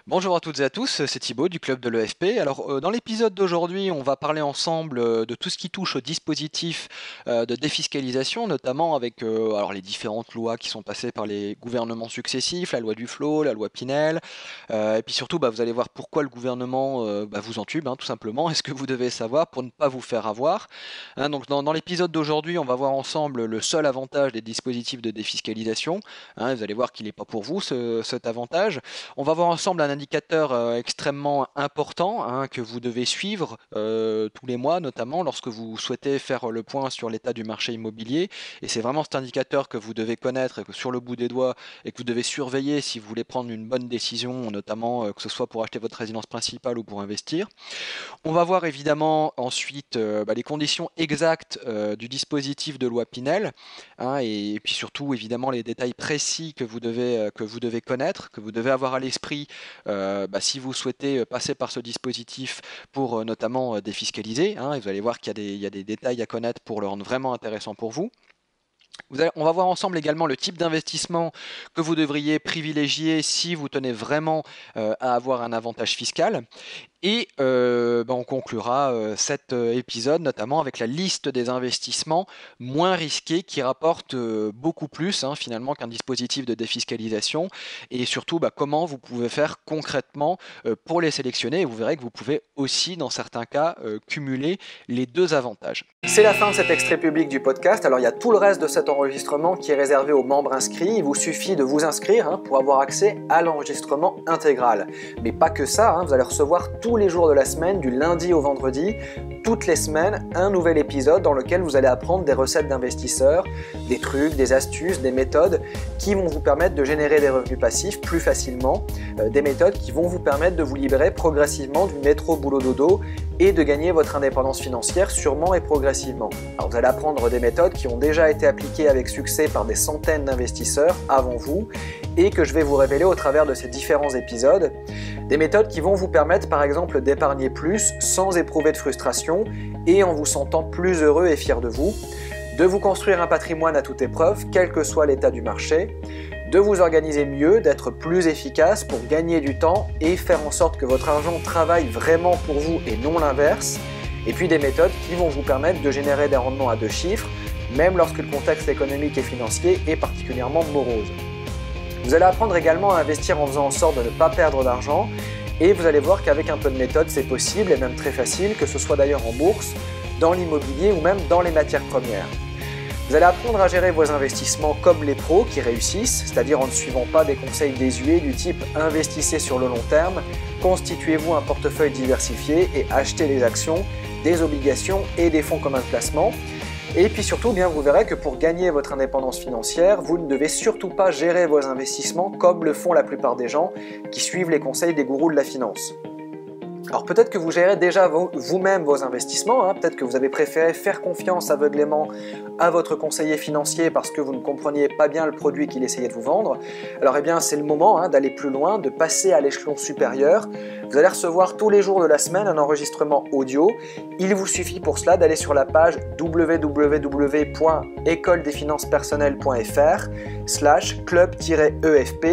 Bonjour à toutes et à tous, c'est Thibaut du club de l'EFP. Alors, dans l'épisode d'aujourd'hui, on va parler ensemble de tout ce qui touche au dispositif de défiscalisation, notamment avec alors les différentes lois qui sont passées par les gouvernements successifs, la loi Duflot, la loi Pinel, et puis surtout, vous allez voir pourquoi le gouvernement vous entube, hein, tout simplement, et ce que vous devez savoir pour ne pas vous faire avoir. Hein, donc, dans l'épisode d'aujourd'hui, on va voir ensemble le seul avantage des dispositifs de défiscalisation. Hein, vous allez voir qu'il n'est pas pour vous cet avantage. On va voir ensemble un indicateur extrêmement important, hein, que vous devez suivre tous les mois, notamment lorsque vous souhaitez faire le point sur l'état du marché immobilier. Et c'est vraiment cet indicateur que vous devez connaître sur le bout des doigts et que vous devez surveiller si vous voulez prendre une bonne décision, notamment que ce soit pour acheter votre résidence principale ou pour investir. On va voir évidemment ensuite les conditions exactes du dispositif de loi Pinel, hein, et puis surtout évidemment les détails précis que vous devez connaître, que vous devez avoir à l'esprit si vous souhaitez passer par ce dispositif pour notamment défiscaliser, hein, et vous allez voir il y a des détails à connaître pour le rendre vraiment intéressant pour vous. On va voir ensemble également le type d'investissement que vous devriez privilégier si vous tenez vraiment à avoir un avantage fiscal. Et on conclura cet épisode notamment avec la liste des investissements moins risqués qui rapportent beaucoup plus, hein, finalement, qu'un dispositif de défiscalisation, et surtout comment vous pouvez faire concrètement pour les sélectionner. Et vous verrez que vous pouvez aussi dans certains cas cumuler les deux avantages. C'est la fin de cet extrait public du podcast. Alors il y a tout le reste de cet enregistrement qui est réservé aux membres inscrits. Il vous suffit de vous inscrire, hein, pour avoir accès à l'enregistrement intégral. Mais pas que ça, hein, vous allez recevoir tous les jours de la semaine, du lundi au vendredi, toutes les semaines, un nouvel épisode dans lequel vous allez apprendre des recettes d'investisseurs, des trucs, des astuces, des méthodes qui vont vous permettre de générer des revenus passifs plus facilement, des méthodes qui vont vous permettre de vous libérer progressivement du métro boulot dodo et de gagner votre indépendance financière sûrement et progressivement. Alors vous allez apprendre des méthodes qui ont déjà été appliquées avec succès par des centaines d'investisseurs avant vous et que je vais vous révéler au travers de ces différents épisodes. Des méthodes qui vont vous permettre par exemple d'épargner plus sans éprouver de frustration et en vous sentant plus heureux et fier de vous, de vous construire un patrimoine à toute épreuve, quel que soit l'état du marché, de vous organiser mieux, d'être plus efficace pour gagner du temps et faire en sorte que votre argent travaille vraiment pour vous et non l'inverse, et puis des méthodes qui vont vous permettre de générer des rendements à deux chiffres, même lorsque le contexte économique et financier est particulièrement morose. Vous allez apprendre également à investir en faisant en sorte de ne pas perdre d'argent, et vous allez voir qu'avec un peu de méthode, c'est possible et même très facile, que ce soit d'ailleurs en bourse, dans l'immobilier ou même dans les matières premières. Vous allez apprendre à gérer vos investissements comme les pros qui réussissent, c'est-à-dire en ne suivant pas des conseils désuets du type investissez sur le long terme, constituez-vous un portefeuille diversifié et achetez des actions, des obligations et des fonds communs de placement. Et puis surtout, vous verrez que pour gagner votre indépendance financière, vous ne devez surtout pas gérer vos investissements comme le font la plupart des gens qui suivent les conseils des gourous de la finance. Alors peut-être que vous gérez déjà vous-même vos investissements, hein, peut-être que vous avez préféré faire confiance aveuglément à votre conseiller financier parce que vous ne compreniez pas bien le produit qu'il essayait de vous vendre. Alors c'est le moment, hein, d'aller plus loin, de passer à l'échelon supérieur. Vous allez recevoir tous les jours de la semaine un enregistrement audio. Il vous suffit pour cela d'aller sur la page www.écoledesfinances-personnelles.fr/club-EFP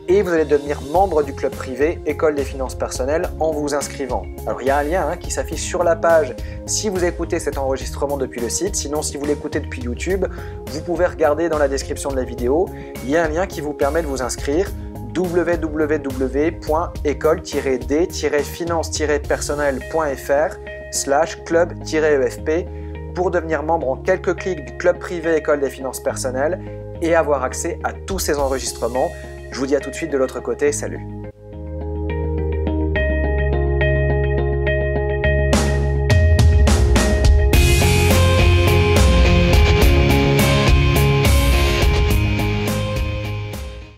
et vous allez devenir membre du club privé École des finances personnelles en vous inscrivant. Alors il y a un lien, hein, qui s'affiche sur la page si vous écoutez cet enregistrement depuis le site, sinon si vous l'écoutez depuis YouTube, vous pouvez regarder dans la description de la vidéo, il y a un lien qui vous permet de vous inscrire, www.école-d-finance-personnelle.fr/club-EFP pour devenir membre en quelques clics du club privé École des finances personnelles et avoir accès à tous ces enregistrements. Je vous dis à tout de suite de l'autre côté, salut.